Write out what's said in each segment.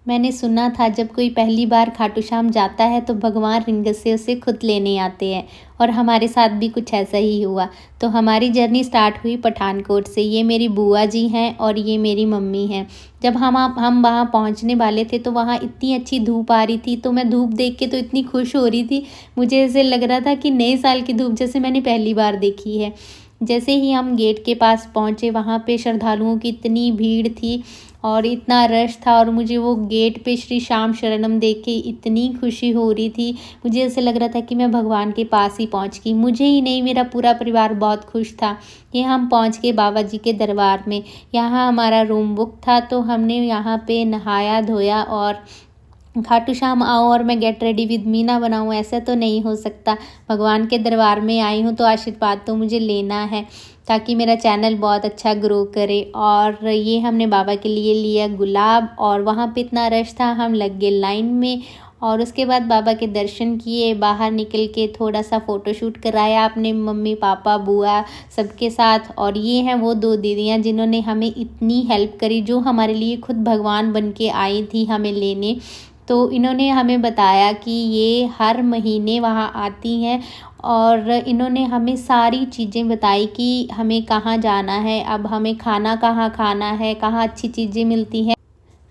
मैंने सुना था जब कोई पहली बार खाटू श्याम जाता है तो भगवान रिंगस से उसे खुद लेने आते हैं, और हमारे साथ भी कुछ ऐसा ही हुआ। तो हमारी जर्नी स्टार्ट हुई पठानकोट से। ये मेरी बुआ जी हैं और ये मेरी मम्मी हैं। जब हम वहाँ पहुँचने वाले थे तो वहाँ इतनी अच्छी धूप आ रही थी, तो मैं धूप देख के तो इतनी खुश हो रही थी, मुझे ऐसे लग रहा था कि नए साल की धूप जैसे मैंने पहली बार देखी है। जैसे ही हम गेट के पास पहुँचे, वहाँ पे श्रद्धालुओं की इतनी भीड़ थी और इतना रश था, और मुझे वो गेट पे श्री श्याम शरणम देख के इतनी खुशी हो रही थी। मुझे ऐसे लग रहा था कि मैं भगवान के पास ही पहुँच गई। मुझे ही नहीं, मेरा पूरा परिवार बहुत खुश था कि हम पहुँच गए बाबा जी के दरबार में। यहाँ हमारा रूम बुक था, तो हमने यहाँ पे नहाया धोया, और खाटू श्याम आओ और मैं गेट रेडी विद मी ना बनाऊँ, ऐसा तो नहीं हो सकता। भगवान के दरबार में आई हूँ तो आशीर्वाद तो मुझे लेना है, ताकि मेरा चैनल बहुत अच्छा ग्रो करे। और ये हमने बाबा के लिए लिया गुलाब, और वहाँ पे इतना रश था, हम लग गए लाइन में। और उसके बाद बाबा के दर्शन किए, बाहर निकल के थोड़ा सा फ़ोटोशूट कराया अपने मम्मी पापा बुआ सबके साथ। और ये हैं वो दो दीदियाँ जिन्होंने हमें इतनी हेल्प करी, जो हमारे लिए खुद भगवान बन के आई थी हमें लेने। तो इन्होंने हमें बताया कि ये हर महीने वहाँ आती हैं, और इन्होंने हमें सारी चीज़ें बताई कि हमें कहाँ जाना है, अब हमें खाना कहाँ खाना है, कहाँ अच्छी चीज़ें मिलती हैं।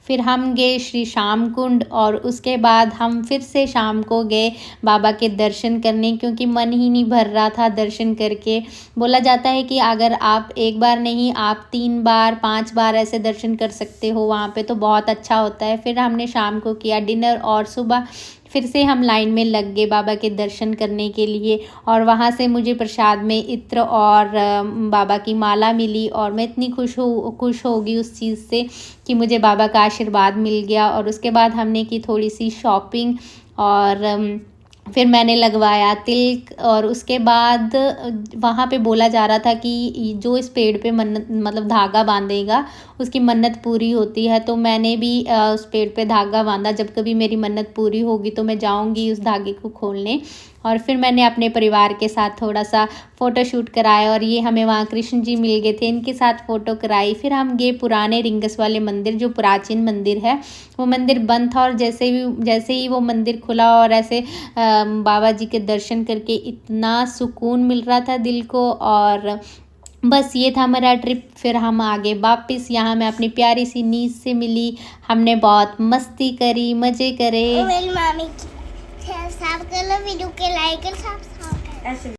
फिर हम गए श्री श्याम कुंड, और उसके बाद हम फिर से शाम को गए बाबा के दर्शन करने, क्योंकि मन ही नहीं भर रहा था दर्शन करके। बोला जाता है कि अगर आप एक बार नहीं, आप 3 बार 5 बार ऐसे दर्शन कर सकते हो वहाँ पे, तो बहुत अच्छा होता है। फिर हमने शाम को किया डिनर, और सुबह फिर से हम लाइन में लग गए बाबा के दर्शन करने के लिए। और वहाँ से मुझे प्रसाद में इत्र और बाबा की माला मिली, और मैं इतनी खुश हो गई उस चीज़ से कि मुझे बाबा का आशीर्वाद मिल गया। और उसके बाद हमने की थोड़ी सी शॉपिंग, और फिर मैंने लगवाया तिलक। और उसके बाद वहाँ पे बोला जा रहा था कि जो इस पेड़ पे मन्नत मतलब धागा बांधेगा उसकी मन्नत पूरी होती है। तो मैंने भी उस पेड़ पे धागा बांधा। जब कभी मेरी मन्नत पूरी होगी तो मैं जाऊँगी उस धागे को खोलने। और फिर मैंने अपने परिवार के साथ थोड़ा सा फ़ोटो शूट कराया, और ये हमें वहाँ कृष्ण जी मिल गए थे, इनके साथ फ़ोटो कराई। फिर हम गए पुराने रिंगस वाले मंदिर, जो प्राचीन मंदिर है। वो मंदिर बंद था, और जैसे ही वो मंदिर खुला, और ऐसे बाबा जी के दर्शन करके इतना सुकून मिल रहा था दिल को। और बस ये था हमारा ट्रिप। फिर हम आगे वापस, यहाँ मैं अपनी प्यारी सी नीस से मिली, हमने बहुत मस्ती करी, मज़े करे। मेरी मामी की सब्सक्राइब कर लो, वीडियो के लाइक कर, सब्सक्राइब कर।